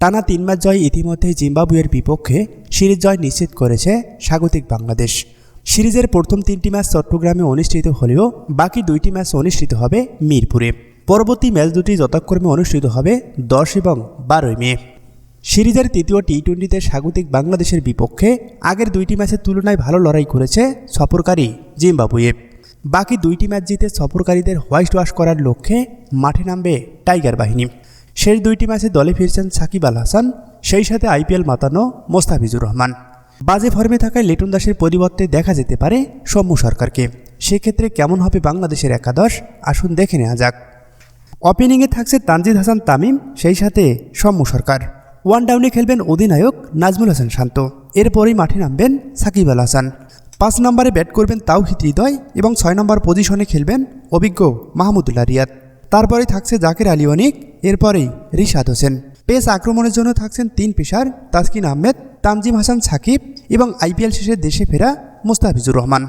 টানা 3 ম্যাচ জয় ইতিমধ্যেই জিম্বাবুয়ের বিপক্ষে সিরিজ জয় নিশ্চিত করেছে স্বাগতিক বাংলাদেশ। সিরিজের প্রথম 3টি ম্যাচ চট্টগ্রামে অনুষ্ঠিত হলেও বাকি 2টি ম্যাচ অনুষ্ঠিত হবে মিরপুরে। পরবর্তী ম্যাচ দুটি যথাক্রমে অনুষ্ঠিত হবে 10 এবং 12 মে। সিরিজের তৃতীয় টি-20তে স্বাগতিক বাংলাদেশের বিপক্ষে আগের 2টি ম্যাচের তুলনায় ভালো লড়াই করেছে সফরকারী জিম্বাবুয়ে। বাকি 2টি ম্যাচ জিতে সফরকারীদের হোয়াইট ওয়াশ করার লক্ষ্যে মাঠে নামবে টাইগার বাহিনী। শেষ 2টি ম্যাচে দলে ফিরছেন সাকিব আল হাসান, সেই সাথে আইপিএল মাতানো মোস্তাফিজুর রহমান। বাজে ফর্মে থাকায় লিটন দাসের পরিবর্তে দেখা যেতে পারে সৌম্য সরকারকে। সেক্ষেত্রে কেমন হবে বাংলাদেশের একাদশ, আসুন দেখে নেওয়া যাক। ওপেনিংয়ে থাকছে তানজিদ হাসান তামিম, সেই সাথে সৌম্য সরকার। ওয়ান ডাউনে খেলবেন অধিনায়ক নাজমুল হাসান শান্ত। এরপরেই মাঠে নামবেন সাকিব আল হাসান। 5 নম্বরে ব্যাট করবেন তাওহিদ হৃদয় এবং 6 নম্বর পজিশনে খেলবেন অভিজ্ঞ মাহমুদুল্লাহ রিয়াদ। তারপরেই থাকছে জাকের আলী অনিক, এরপরেই রিশাদ হোসেন। পেস আক্রমণের জন্য থাকছেন 3 পেসার তাসকিন আহমেদ, তানজিম হাসান সাকিব এবং আইপিএল শেষে দেশে ফেরা মোস্তাফিজুর রহমান।